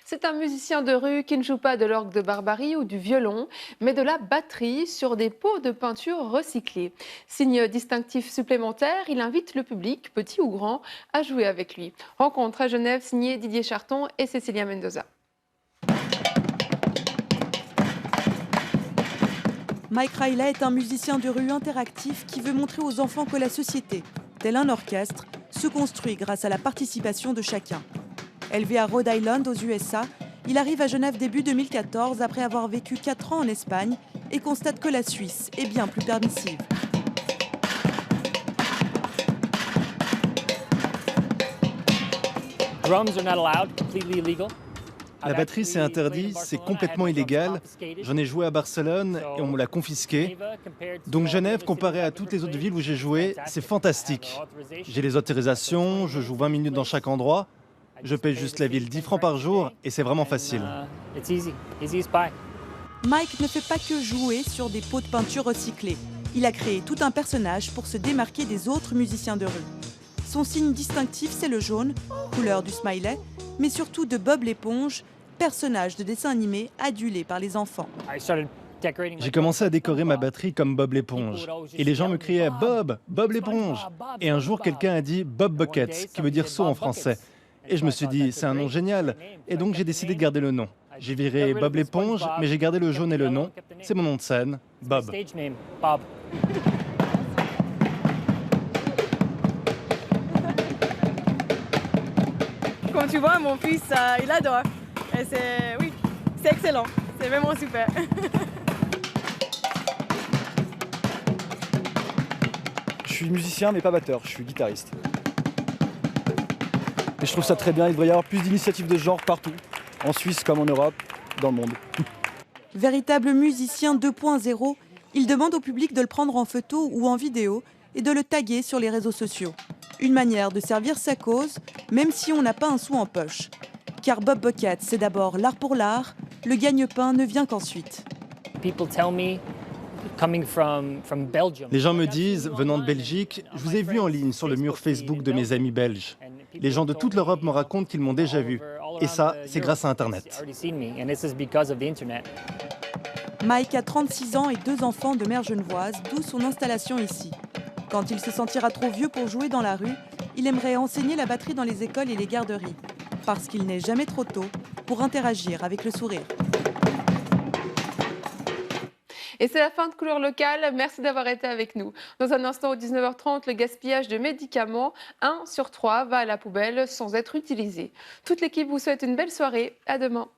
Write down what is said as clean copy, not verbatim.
C'est un musicien de rue qui ne joue pas de l'orgue de Barbarie ou du violon, mais de la batterie sur des pots de peinture recyclés. Signe distinctif supplémentaire, il invite le public, petit ou grand, à jouer avec lui. Rencontre à Genève signée Didier Charton et Cecilia Mendoza. Mike Riley est un musicien de rue interactif qui veut montrer aux enfants que la société, tel un orchestre, se construit grâce à la participation de chacun. Élevé à Rhode Island aux USA, il arrive à Genève début 2014 après avoir vécu 4 ans en Espagne et constate que la Suisse est bien plus permissive. Drums are not allowed, completely illegal. La batterie, c'est interdit, c'est complètement illégal. J'en ai joué à Barcelone et on me l'a confisqué. Donc Genève, comparé à toutes les autres villes où j'ai joué, c'est fantastique. J'ai les autorisations, je joue 20 minutes dans chaque endroit. Je paye juste la ville 10 francs par jour et c'est vraiment facile. Mike ne fait pas que jouer sur des pots de peinture recyclés. Il a créé tout un personnage pour se démarquer des autres musiciens de rue. Son signe distinctif, c'est le jaune, couleur du smiley, mais surtout de Bob l'éponge, personnage de dessin animé adulé par les enfants. J'ai commencé à décorer ma batterie comme Bob l'éponge. Et les gens me criaient « Bob, Bob l'éponge !» Et un jour, quelqu'un a dit « Bob Bucket », qui veut dire seau en français. Et je me suis dit « C'est un nom génial !» Et donc j'ai décidé de garder le nom. J'ai viré Bob l'éponge, mais j'ai gardé le jaune et le nom. C'est mon nom de scène, Bob. Comme tu vois, mon fils, il adore. Et oui, c'est excellent. C'est vraiment super. Je suis musicien, mais pas batteur. Je suis guitariste. Et je trouve ça très bien. Il devrait y avoir plus d'initiatives de ce genre partout, en Suisse comme en Europe, dans le monde. Véritable musicien 2.0, il demande au public de le prendre en photo ou en vidéo et de le taguer sur les réseaux sociaux. Une manière de servir sa cause, même si on n'a pas un sou en poche. Car Bob Bucket, c'est d'abord l'art pour l'art, le gagne-pain ne vient qu'ensuite. Les gens me disent, venant de Belgique, je vous ai vu en ligne sur le mur Facebook de mes amis belges. Les gens de toute l'Europe me racontent qu'ils m'ont déjà vu. Et ça, c'est grâce à Internet. Mike a 36 ans et 2 enfants de mère genevoise, d'où son installation ici. Quand il se sentira trop vieux pour jouer dans la rue, il aimerait enseigner la batterie dans les écoles et les garderies. Parce qu'il n'est jamais trop tôt pour interagir avec le sourire. Et c'est la fin de Couleurs locales. Merci d'avoir été avec nous. Dans un instant, au 19h30, le gaspillage de médicaments, 1 sur 3 va à la poubelle sans être utilisé. Toute l'équipe vous souhaite une belle soirée. À demain.